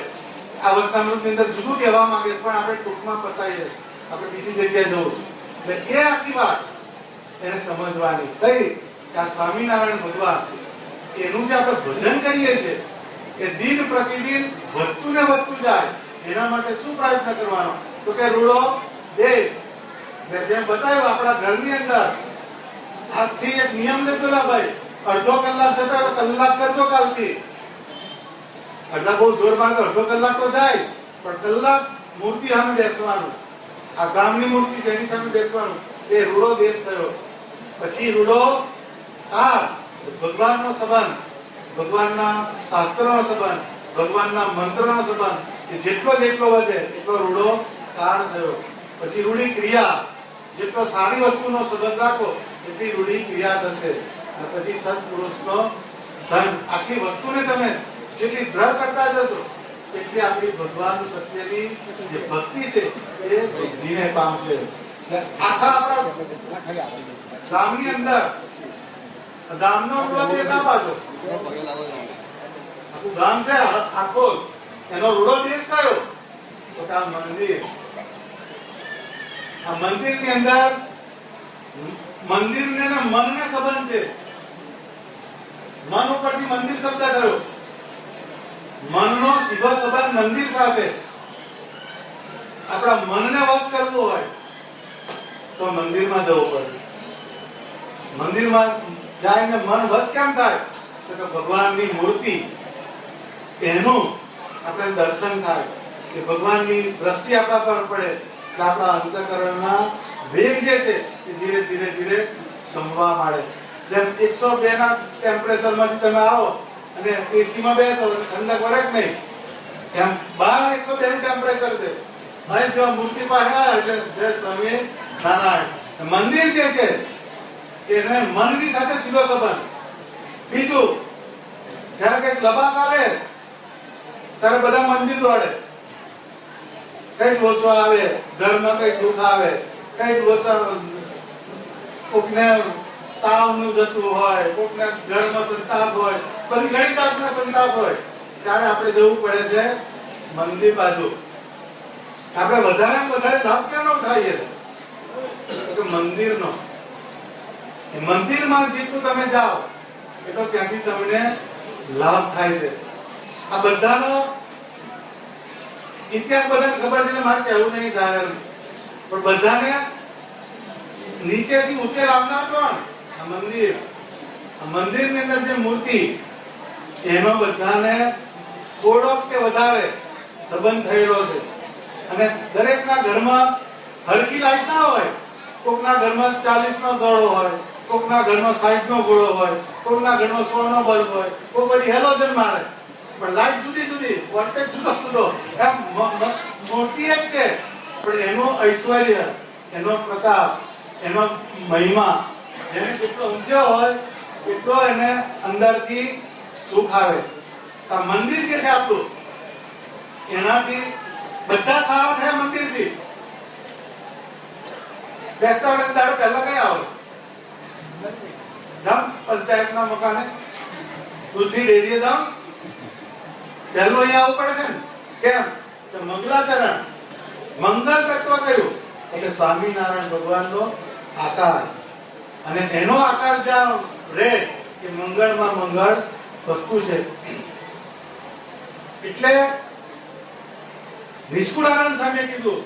આ વચનામૃતની અંદર જુદું કહેવા માંગે પણ આપણે ટૂંકમાં પતાવીએ, આપણે બીજી જગ્યાએ જવું. એટલે એ આખી વાત એને સમજવાની કઈ કે આ સ્વામિનારાયણ ભગવાન એનું જે આપણે ભજન કરીએ છીએ એ દિન પ્રતિદિન વધતું ને વધતું જાય. એના માટે શું પ્રયત્ન કરવાનો? તો કે રૂડો દેશ. જેમ બતાવ્યું આપણા ઘરની અંદર આજથી એક નિયમ લીધેલા ભાઈ, અડધો કલાક જતા કલાક કરજો કાલથી. અડધા બહુ જોર મારે અડધો કલાક તો જાય, પણ કલાક મૂર્તિ સામે બેસવાનું. આ ગામની મૂર્તિ છે એની સામે બેસવાનું. એ રૂડો દેશ થયો. પછી રૂડો કાળ. ભગવાનનો સંબંધ, ભગવાનના શાસ્ત્રનો સંબંધ, ભગવાનના મંત્રનો સંબંધ એ જેટલો વધે એટલો રૂડો કાળ થયો. પછી રૂડી ક્રિયા. જેટલો સારી વસ્તુનો સંબંધ રાખો એટલી રૂડી ક્રિયા થશે. અને પછી સત્પુરુષનો સંગ. આટલી વસ્તુને તમે જેટલી દ્રઢ કરતા જશો એટલી આપણી ભગવાન પ્રત્યેની જે ભક્તિ છે એ વૃદ્ધિને પામશે. આખા આપણા ગામની અંદર ગામનો રૂડો દેશ આ બાજુ આખું ગામ છે આખો, એનો રૂડો દેશ કયો? તો કે આ મંદિર. આ મંદિરની અંદર મંદિરને મનને સંબંધ છે. મન ઉપરથી મંદિર શબ્દ થયો. મનનો સીધો સંબંધ મંદિર સાથે. આપણા મનને વશ કરવું હોય તો મંદિરમાં જવું પડે. મંદિરમાં જાય મન વશ કેમ થાય? તો કે ભગવાનની મૂર્તિ એનું આપણે દર્શન થાય, કે ભગવાનની દ્રષ્ટિ આપણા પર પડે એટલે આપણા અંતઃકરણના વેગ જે છે એ ધીરે ધીરે ધીરે સમવા માંડે. જેમ 102 ના ટેમ્પરેચરમાંથી તમે આવો અને એસીમાં બેસો ઠંડક વળે જ નહીં, એમ બહાર 102 નું ટેમ્પરેચર છે. અહીં જેવા મૂર્તિ પાસે આવ્યા એટલે જય સ્વામી નારાયણ. મંદિર જે છે એને મનની સાથે સીધો સંબંધ. બીજું, જયારે કઈક લબાક આવે ત્યારે બધા મંદિર દોડે. કઈક લોચો આવે, ઘરમાં કઈક દુઃખ આવે, કઈક લોચા, કોકને તાવનું જતું હોય, કોકને ઘરમાં સંતાપ હોય, બધી ઘણી જાતના સંતાપ હોય, ત્યારે આપણે જવું પડે છે મંદિર બાજુ. આપણે વધારે લાભ ક્યાંનો ઉઠાવીએ? તો મંદિરનો. મંદિરમાં જેટલું તમે જાઓ એટલો ત્યાંથી તમને લાભ થાય છે. આ બધાનો ઇતિહાસ બધાને ખબર છે એટલે મારે કહેવું નહીં થાય, પણ બધાને નીચેથી ઊંચે લાવનાર કોણ? આ મંદિર. આ મંદિરની અંદર જે મૂર્તિ, એનો બધાને થોડોક કે વધારે સંબંધ થયેલો છે. અને દરેકના ઘરમાં હરકી લાઈટ ના હોય. કોકના ઘરમાં 40 નો દોડો હોય, કોકના ઘરમાં 60 નો ગોળો હોય, કોકના ઘરમાં 100 નો બલ્બ હોય, કોઈ બધી હેલોજન મારે, પણ લાઈટ જુદી જુદી, વોલ્ટેજ જુદો જુદો. એમ મૂર્તિ એક છે, પણ એનું ઐશ્વર્ય, એનો પ્રતાપ, એનો મહિમા જેને જેટલો ઊંચો હોય એટલો એને અંદરથી સુખ આવે. આ મંદિર જે છે આપણું, એનાથી બધા સારા થયા. મંદિરથી બેસતા વર્ષ દાડો પહેલા કઈ આવે? જામ પંચાયતના મકાને, દૂધની ડેરીએ જામ, પહેલું અહીંયા આવવું પડે છે ને. કેમ? કે મંગલાચરણ, મંગલ તત્વ કયું? એટલે સ્વામિનારાયણ ભગવાનનો આકાર. અને એનો આકાર જ્યાં રહે કે મંગળમાં મંગળ વસ્તુ છે. એટલે નિષ્કુળાનંદ સ્વામીએ કીધું,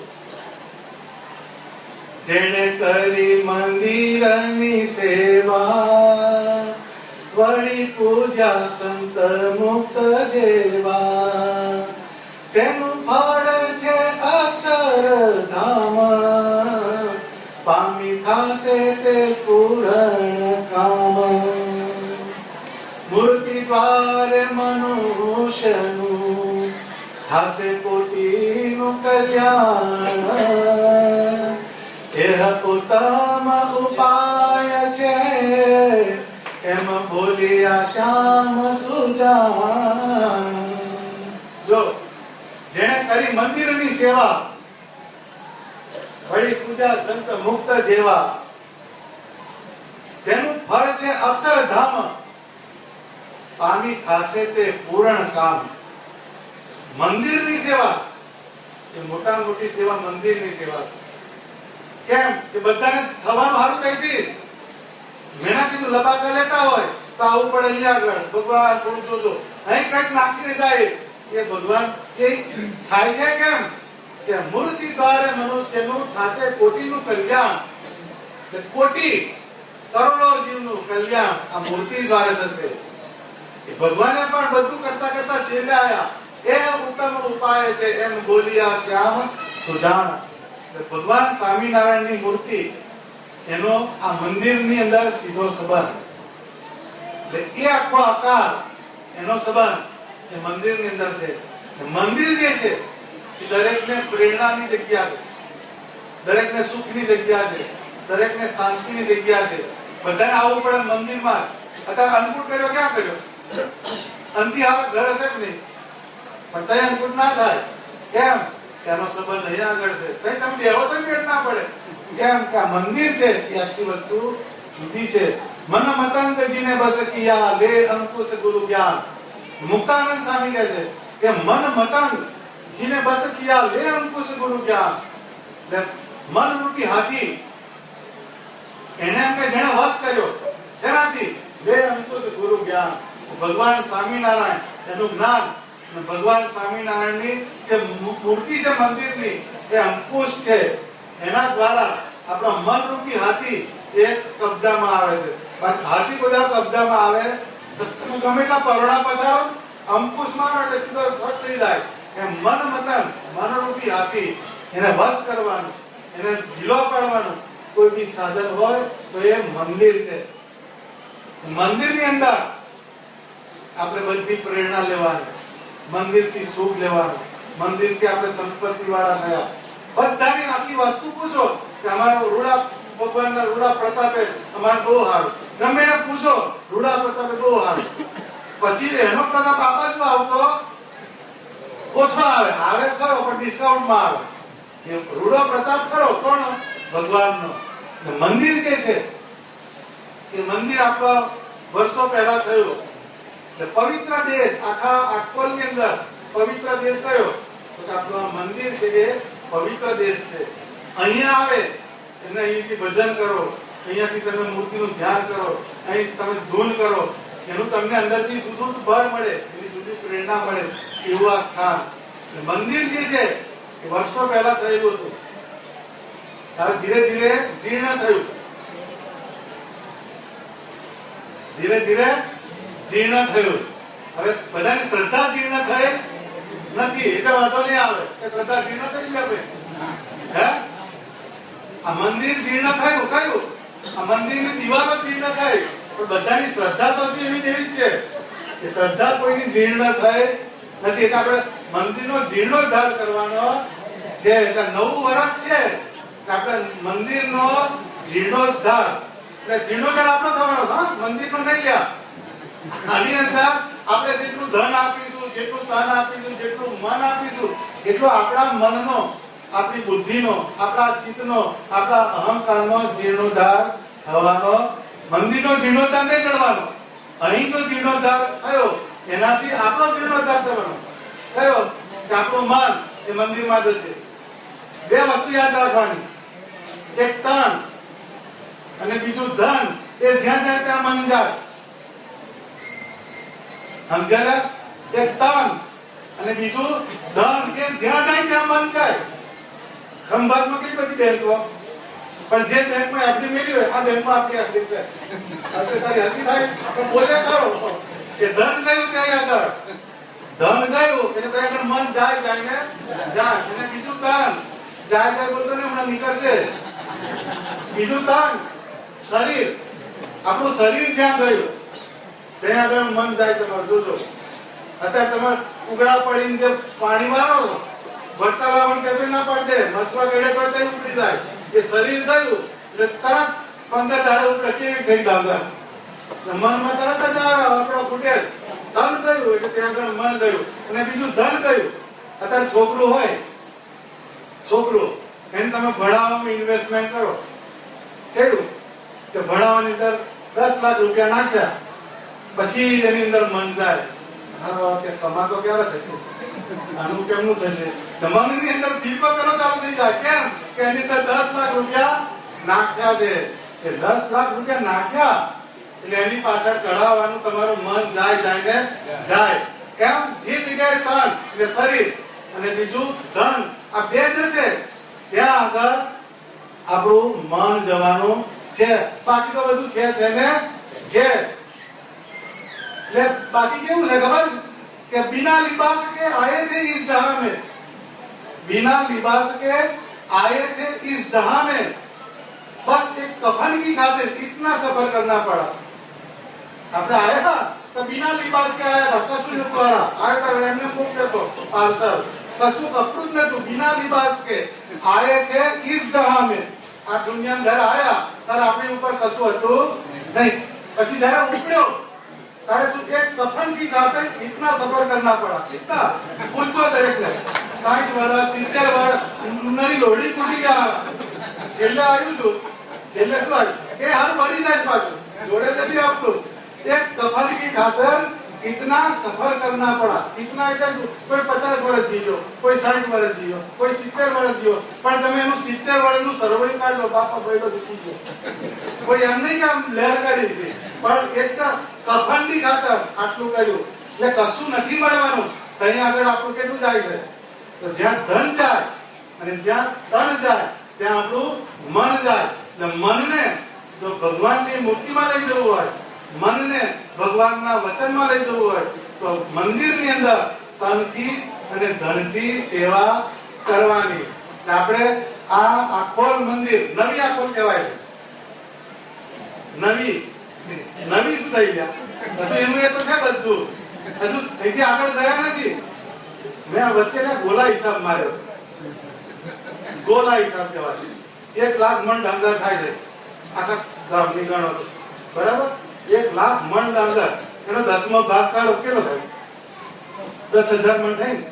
જેણે કરી મંદિરની સેવા, વળી પૂજા સંત મુક્ત જેવા, તેનું ફળ છે અક્ષરધામ, પામી થાશે તે પૂરણ કામ. મૂર્તિ દ્વારે મનુષ્યનું થાશે કોટીનું કલ્યાણ, એહ ઉત્તમ ઉપાય છે એમ બોલ્યા શ્યામ સુજાન. જો જેણે કરી મંદિરની સેવા, વળી પૂજા સંત મુક્ત જેવા, તેનું ફળ છે અક્ષરધામ, પામી થાશે તે પૂરણ કામ. મંદિરની સેવા એ મોટા મોટી સેવા મંદિરની સેવા. કેમ? કે બધાને થવાનું સારું કહીથી મેના કીધું લબાકા લેતા હોય તો આવું પડે અહીંયા આગળ, ભગવાન થોડું જોજો, અહીં કઈક નાખીને જાય એ ભગવાન એ થાય છે. કેમ? કે મૂર્તિ દ્વારે મનુષ્યનું થાશે કોટીનું કલ્યાણ. કોટી કરોડો જીવનું કલ્યાણ આ મૂર્તિ દ્વારે થશે. ભગવાને પણ બધું કરતા કરતા છેલ્લે આવ્યા, એ ઉત્તમ ઉપાય છે એમ બોલ્યા શ્યામ સુજાણ. ભગવાન સ્વામિનારાયણની મૂર્તિ, એનો આ મંદિરની અંદર સીધો સંબંધ. એટલે એ આખો આકાર, એનો સંબંધ એ મંદિરની અંદર છે. મંદિર જે છે એ દરેકને પ્રેરણાની જગ્યા છે, દરેકને સુખની જગ્યા છે, દરેકને શાંતિની જગ્યા છે. બધાને આવવું પડે મંદિરમાં. અત્યારે અન્નકૂટ કર્યો, ક્યાં કર્યો? અંતિ હાલ ઘર હશે જ નહીં, પણ તઈ અન્નકૂટ ના થાય. કેમ? એનો સંબંધ અહીંયા આગળ છે. તઈ તમે જેવો તો મેળ ના પડે. કેમ? કે આ મંદિર છે એ આખી વસ્તુ જુદી છે. મન મતંગજીને બસ કિયા લે અંકુશ ગુરુ જ્ઞાન. મુક્તાનંદ સ્વામી કહે છે કે મન મતંગ જીને બસ કિયા લે અંકુશ ગુરુ જ્ઞાન. મન રૂપી હાથી એને એમ કે જેને વશ કર્યો, શેનાથી? લે અંકુશ ગુરુ જ્ઞાન. ભગવાન સ્વામિનારાયણ એનું જ્ઞાન, ભગવાન સ્વામિનારાયણની જે મૂર્તિ છે મંદિરની, એ અંકુશ છે. એના દ્વારા આપણા મન રૂપી હાથી એ કબજામાં આવે છે. હાથી બધા કબજામાં આવે તો તમે ગમે એટલા પરોડા પછાડો, અંકુશ મારો એટલે સીધો ફટ થઈ જાય. એ મન મતન મનરૂપી હાથી, એને વશ કરવાનું, એને ઢીલો પાડવાનું કોઈ બી સાધન હોય તો એ મંદિર છે. મંદિરની અંદર આપણે બધી પ્રેરણા લેવાની, મંદિરથી સુખ લેવાનું, મંદિરથી આપણે સંપત્તિ વાળા થયા. બધાની આખી વસ્તુ પૂછો કે અમારો રૂડા ભગવાનના રૂડા પ્રતાપે અમારે બહુ સારું, ગમે એને પૂછો રૂડા પ્રતાપે બહુ સારું. પછી એનો પ્રતાપ આપવા જ આવતો ઓછો આવે, આવે ખરો પણ ડિસ્કાઉન્ટમાં આવે. રૂડો પ્રતાપ ખરો કોણ? ભગવાનનો. મંદિર કે છે એ મંદિર આપણા વર્ષો પહેલા થયું. પવિત્ર દેશ, આખા આખોલની અંદર પવિત્ર દેશ કયો? તો આપણું આ મંદિર છે એ પવિત્ર દેશ છે. અહીંયા આવે એટલે અહીંથી ભજન કરો, અહીંયાથી તમે મૂર્તિનું ધ્યાન કરો, અહીં તમે ધૂન કરો, એનું તમને અંદરથી જુદું બળ મળે, એની જુદી પ્રેરણા મળે. એવું આ સ્થાન મંદિર જે છે એ વર્ષો પહેલા થયેલું હતું, હવે ધીરે ધીરે જીર્ણ થયું, ધીરે ધીરે જીર્ણ થયું. હવે બધાની શ્રદ્ધા જીર્ણ થઈ નથી એટલે વાંધો નહીં આવે કે શ્રદ્ધા જીર્ણ થઈ ગઈ. હે, આ મંદિર જીર્ણ થયું કયું? આ મંદિરની દિવાલો જીર્ણ થઈ, પણ બધાની શ્રદ્ધા તો એવી જ છે કે શ્રદ્ધા કોઈની જીર્ણ થઈ નથી. એટલે આપણે મંદિરનો જીર્ણોદ્ધાર કરવાનો છે. એટલે 9 વર્ષ છે આપણે મંદિરનો જીર્ણોદ્ધાર. એટલે જીર્ણોદ્ધાર આપણો થવાનો, હા, મંદિરનો નહીં લ્યા. આની અંદર આપણે જેટલું ધન આપીશું, જેટલું તન આપીશું, જેટલું મન આપીશું, એટલું આપણા મનનો, આપણી બુદ્ધિનો, આપણા ચિત્તનો, આપણા અહંકારનો જીર્ણોદ્ધાર થવાનો. મંદિરનો જીર્ણોદ્ધાર નહીં કરવાનો. અહીં જો જીર્ણોદ્ધાર થયો એનાથી આપણો જીર્ણોદ્ધાર થવાનો. કયો? કે આપણું મન એ મંદિરમાં જશે. 2 વસ્તુ યાદ રાખવાની, એક તન અને બીજું ધન. એ જ્યાં જાય ત્યાં મન જાય. સમજ્યા? એક તન અને બીજું ધન, કે જ્યાં જાય ત્યાં મન જાય. ખંભાતમાં કઈ બધી બેંકો, પણ જે બેંકમાં એફડી મેળવી હોય, આ બેંકમાં આપણી એફડી છે. તારી હકી થાય તો બોલે કરો કે ધન ગયું ત્યાં આગળ, ધન ગયું એટલે ત્યાં આગળ મન જાય, જાય ને જાય. અને બીજું તન જાય જાય બોલતો ને હમણાં નીકળશે. બીજું તન શરીર, આપણું શરીર જ્યાં ગયું ત્યાં આગળ મન જાય. તમારે જોજો, અત્યારે તમારે ઉગડા પડીને જે પાણી મારો ભરતા લાવણ કે ના પડે, મસવા ગળે પડતા ઉપડી જાય. એ શરીર ગયું એટલે તરત 15 દાડા ઉપડે કેવી થઈ ડાંગર. મનમાં તરત જ આવે આપણો ફૂટે. ધન ગયું એટલે ત્યાં આગળ મન ગયું. અને બીજું ધન ગયું. અત્યારે છોકરું હોય, છોકરું એને તમે ભણાવવામાં ઇન્વેસ્ટમેન્ટ કરો, કેવું કે ભણાવવાની અંદર 10 લાખ રૂપિયા નાખ્યા, પછી એની અંદર મન જાય, કે કમાતો ક્યારે થશે, આનું કેમનું થશે. મનની અંદર દીપક પેલો ચાલુ થઈ જાય. કેમ? કે એની અંદર 10 લાખ રૂપિયા નાખ્યા છે. એ 10 લાખ રૂપિયા નાખ્યા એટલે એની પાછળ ચડાવવાનું તમારું મન જાય, જાય ને જાય. કેમ? જે જગ્યાએ તન એટલે શરીર અને બીજું ધન, આ 2 જશે ત્યાં આગળ આપણું મન જવાનું છે. બાકી તો બધું છે ને છે. એટલે બાકી કેવું છે ખબર? कि बिना लिबास के आए थे इस जहां में, बिना लिबास के आए थे इस जहां में, बस एक कफन की खातिर इतना सफर करना पड़ा. આપણે આયા હતા તો બિના લિબાસ કે આયા હતા, કશું નતું આયા હતા, એમને મોકલ્યો હતો પાર્સલ, કશું કપડું જ નતું. બિના લિબાસ કે આયે થે ઇસ જહાં में, આ દુનિયા ઘર આયા ત્યારે આપણી ઉપર કશું હતું નહીં. પછી જયારે ઉપડ્યો तारे तू एक कफन की खातिर इतना सफर करना पड़ा. इतना पूछो दरेक ने 60 વર્ષ 70 વર્ષ નરી લોડી કુટી ગયા. છેલ્લે આવ્યું છું, છેલ્લે શું આવ્યું કે હાર મરી જાય પાછું જોડે નથી આપતું. एक कफन की खातिर इतना सफर करना पड़ा. इतना એટલે કોઈ 50 વર્ષ જીવ્યો, કોઈ 60 વર્ષ જીવ્યો, કોઈ 70 વર્ષ જીવ્યો, પણ તમે એનું 70 વર્ષનું સર્વૈવ કાઢો, બાપા ભાઈલો જીતી ગયો. કોઈ એમ નહીં કે આમ લહેર કરી હતી, પણ એક કફનની ખાતર આટલું કર્યું. એટલે કશું નથી મળવાનું. ત્યાં આગળ આપણું કેટલું જાય છે? તો જ્યાં ધન જાય અને જ્યાં તન જાય ત્યાં આપણું મન જાય. એટલે મનને જો ભગવાનની મૂર્તિમાં લઈ જવું હોય, મનને ભગવાનના વચનમાં લઈ જવું હોય તો મંદિરની અંદર તનથી અને ધનથી સેવા કરવાની. આપણે આ આખોલ મંદિર નવી આખોલ કહેવાય છે. નવી નવી શું થઈ ગયા? હજુ એનું એ તો છે બધું, હજુ અહીંથી આગળ ગયા નથી. મેં વચ્ચે ગોલા હિસાબ માર્યો. ગોલા હિસાબ કહેવાય. 1 લાખ મણ ડાંગર થાય છે આખા ગામની ગણો છો, બરાબર? 1 લાખ મણ ડાંગર, એનો 10મો ભાગ કાઢો કેટલો થાય? 10,000 મણ થાય ને?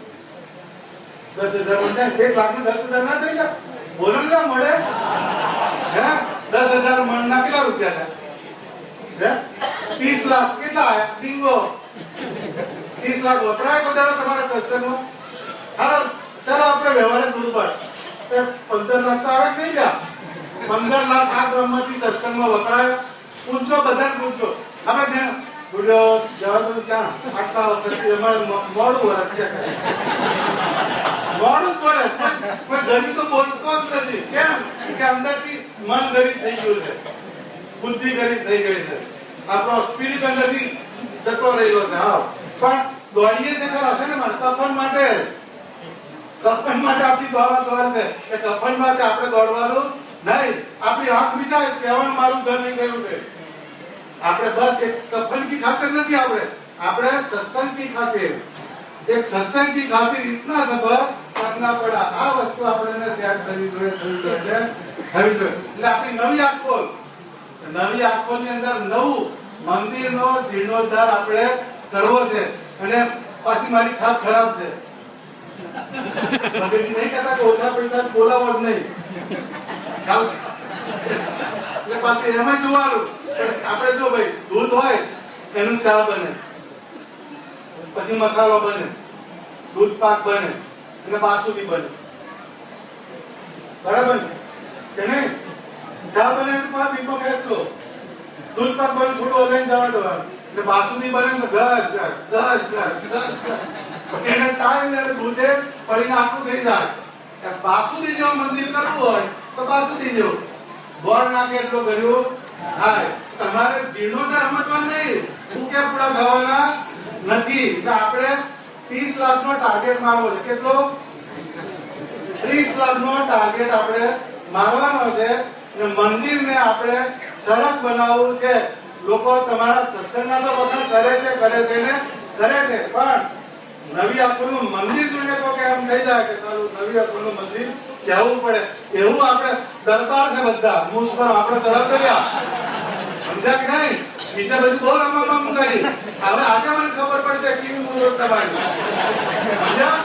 10,000 મણ થાય. 1 લાખ 10,000 ના થઈ ગયા? બોલો ના મળે? હે, 10,000 મણ ના કેટલા રૂપિયા થાય? 30 લાખ. કેટલા આયા? બિંગો. 30 લાખ વપરાય બધા તમારા સત્સંગમાં? હાલો ચાલો આપણે વ્યવહારે દૂર પર 15 લાખ તો આવે નહીં ગયા? 15 લાખ આ બ્રહ્મથી સત્સંગમાં વપરાય. પૂછજો, બધા પૂછજો. આપણે બોલ્યો જવા દો ચા, આટલા વખતથી અમારે મોડું વર્ષ છે. મોડું જ બોલે, કોઈ ગરીબ તો બોલતો જ નથી. કેમ કે અંદરથી મન ગરીબ થઈ ગયું છે, બુદ્ધિ ગરીબ થઈ ગઈ છે, આપણો સ્પિરિટ અંદરથી જતો રહેલો છે. હા, પણ દોડીએ છે ખરા છે ને કફન માટે. કફન માટે આપણી દોડ છે, એ કફન માટે આપણે દોડવાનું નહીં. આપણી આંખ વિચાર કહેવાનું મારું ઘર નહીં ગયું છે. આપણે બસ એક કફન કી ખાતર નથી, આપણે સત્સંગ કી ખાतिर, એક સત્સંગ કી ખાतिर इतना सफर करना पड़ा. આ વસ્તુ આપણે સેટ કરવી જોઈએ. એટલે આપણી નવી આંખો, નવી આંખોની અંદર નવું મંદિરનો જીર્ણોદ્ધાર આપણે કરવો છે. અને પાછી મારી છાપ ખરાબ છે. ભગતજી નહીં કહેતા કે ઓછા પૈસા બોલાવો જ નહીં. એટલે પાછી એમાં જોવાનું. આપણે જો ભાઈ દૂધ હોય એનું ચા બને, પછી મસાલો બને, દૂધ પાક બને અને બાસુંદી બને, બરાબર ને કે નહીં? ચા બને તો બીજો ફેસલો, દૂધ પાક બને થોડું વધારે જવા દેવાનું, એટલે બાસુંદી બને તો ઘસ ઘસ ઘસ ઘસ ઘસ એને ટાઈમ ને દૂધે પડીને આટલું થઈ જાય. બાસુંદી જેવું મંદિર કરવું હોય તો બાસુંદી જેવું બોર્ડ નાખે એટલો કર્યું થાય. તમારે જીર્ણોદ્ધાર સમજવા નહીં, ભૂખ્યા પૂરા થવાના નથી. એટલે આપણે 30 લાખનો ટાર્ગેટ મારવો છે. કેટલો? 30 લાખનો ટાર્ગેટ આપણે મારવાનો છે. અને મંદિરને આપણે સરસ બનાવવું છે. લોકો તમારા સત્સંગના તો વખાણ કરે છે ને કરે છે, પણ નવી આંખોનું મંદિર જોઈને તો કે એમ થઈ જાય કે સારું નવી આંખોનું મંદિર કહેવું પડે. એવું આપણે દરબાર છે બધા મુસ્લિમ આપણે તરફ કર્યા, સમજ્યા કે નહીં? બીજા બધું બહુ આમાં કરી. હવે આજે મને ખબર પડશે કેવી મુહૂર્ત તમારી, સમજ્યા?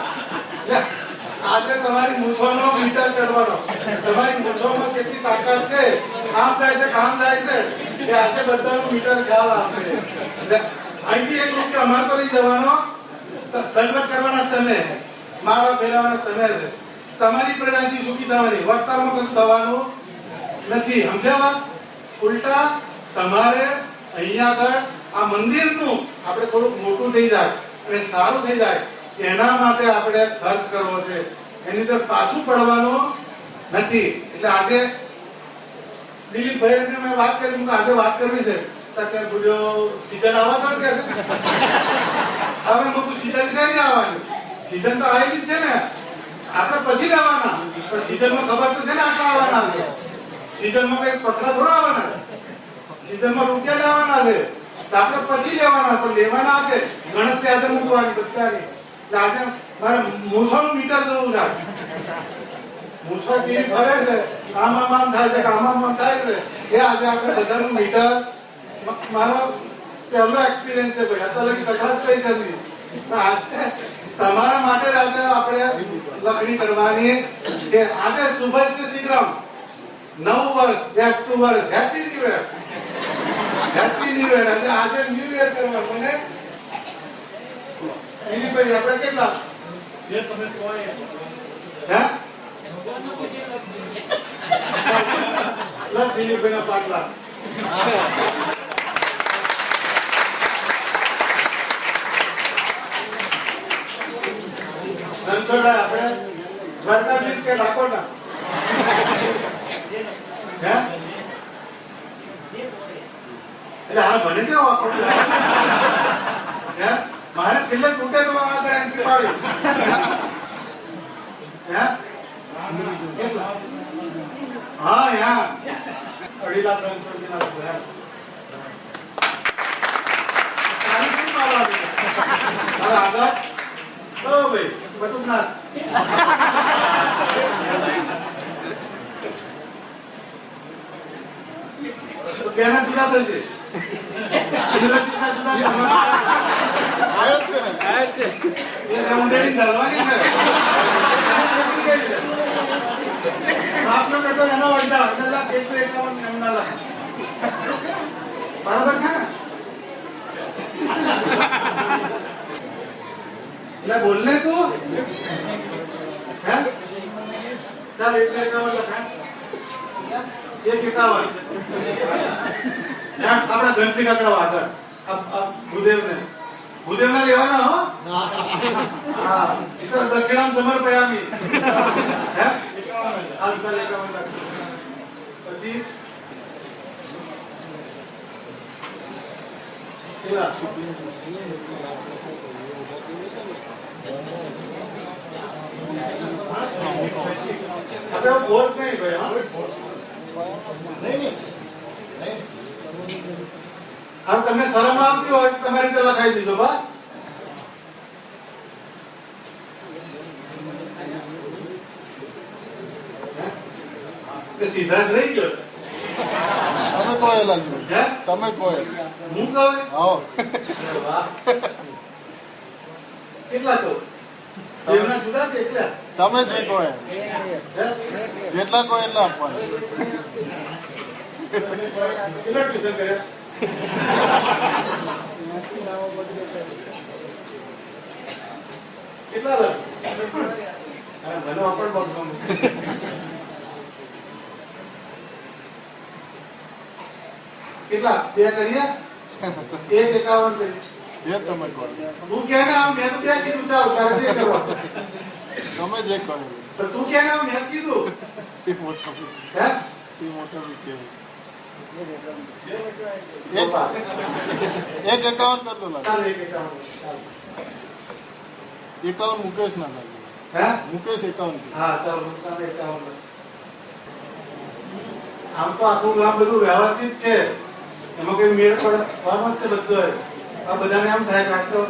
આજે તમારી મૂછોનો મીટર ચડવાનો, તમારી મૂછોમાં કેટલી તાકાત છે, આમ જાય છે કામ જાય છે, એ આજે બધાનું મીટર ખ્યાલ આપે. અહીંથી 1 રૂપિયા અમારે તો નહીં જવાનો, કન્વર્ટ કરવાના તમે, મારા ફેરવાના તમે છે. તમારી પ્રજાથી સુખી થવાની, વર્તામાં કશું થવાનું નથી. સમજ્યા? ઉલટા તમારે અહીંયા આગળ આ મંદિરનું આપણે થોડુંક મોટું થઈ જાય અને સારું થઈ જાય એના માટે આપણે ખર્ચ કરવો છે. એની અંદર પાછું પડવાનું નથી. એટલે આજે દિલીપભાઈ મેં વાત કરી, આજે વાત કરવી છે. સીઝન આવવા કે હવે મોટું સીઝન છે ને આવવાની, સીઝન તો આવેલી જ છે ને. આપણે પછી લેવાના, પણ સીઝનમાં ખબર તો છે ને આટલા આવવાના છે. સીઝનમાં કઈ પથરા થોડા આવવાના, સીઝનમાં રૂપિયા લેવાના છે. આપણે પછી લેવાના, પણ લેવાના છે ગણતરી આજે મૂકવાની બધાની. આજે મારે મૂછોનું મીટર જવું છે. મૂછો કેવી ફરે છે, આમ થાય છે, આમ થાય છે. એ આજે આપણે બધાનું મીટર, મારો પહેલો એક્સપિરિયન્સ છે ભાઈ. અત્યારે લગી કથા જ કઈ કરવી. આજે તમારા માટે જ આજે આપણે લખણી કરવાની છે. આજે શુભેચ્છ શ્રીરામ, 9 વર્ષ, બેક ટુ વર્ષ, happy new year, happy new year. આજે ન્યુ યર કરવાનું ને દિલીપભાઈ આપણે કેટલા જે તમે કહો દિલીપભાઈ ના 5 લાખ. રણછોડભાઈ આપણે દ્વારકાધીશ કે ડાકોરના એટલે હાલ મને કેવો આખો મારે છેલ્લે તૂટે તો આગળ એન્ટ્રી પાડી. હા યા 2.5 લાખ આગળ તો ભાઈ બધું ના બેના જુદા થશે. આપનો કરતો એનો અડધા 18 લાખ 151 એમના લાખ બરાબર છે ને? એટલે બોલને તું હે ચાલ 151 લખા 151 આપણા ઘંટલી કાકડા આગળ ભૂદેવ ને લેવાના હો. હા इतर दक्षिणां समर्पयामि હે 51 લાખ પછી કેટલા હવે ફોર્સ નહીં ભાઈ હા આમ તમને શરમ આવતી હોય તો તમારી રીતે લખાઈ દીધો બસ સીધા જ રહી ગયો તમે કહો લાલજી હે તમે કહો હું કહું આવો વાહ કેટલા કહું એમના જુદા કે એકલા તમે જે કહો હે? જેટલા કહો એટલા આપવાના કેટલા ટ્યુશન કર્યા કેટલા મને વાપર બોક્સમાં કેટલા બે કરીએ 151 કરી જે તમે કહો તું કે ને મેં તો ત્યાં કીધું ચાલ તારે જે કરવા તમે જે કહો તો તું કે ને મેં કીધું એ મોટું હે એ મોટું કેવું બાપા. એક 51 કર દો લાગે ચાલ 151 51 મુકેશ ના લાગે હે મુકેશ 51 હા ચાલો મુકાને 51 આમ તો આખું ગામ બધું વ્યવસ્થિત છે એમાં કઈ મેળ પડવાનો જ છે બધો આ બધાને એમ થાય કે આ તો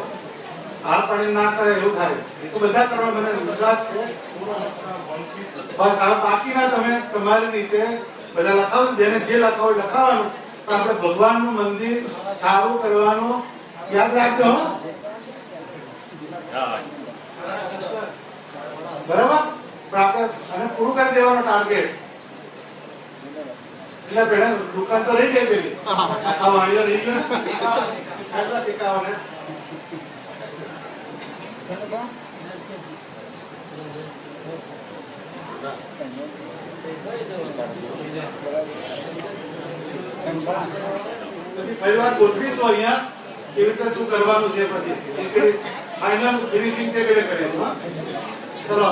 હાર પાડી ના કરે એવું થાય એ તો બધા કરવા મને વિશ્વાસ છે બસ આ બાકીના તમે તમારી રીતે બધા લખાવો જેને જે લખાવો એ લખાવાનું પણ આપણે ભગવાનનું મંદિર સારું કરવાનું યાદ રાખજો હો બરાબર પણ આપણે અને પૂરું કરી દેવાનો ટાર્ગેટ એટલે પેલા દુકાન તો રહી ગઈ પેલી આ વાણીઓ રહી ગયો ને કેટલા ટીકાઓને પછી ફરી વાર ગોઠવીશું અહીંયા કેવી રીતે શું કરવાનું છે પછી ફાઇનલ ફિનિશિંગ તે કરીશું હા ચલો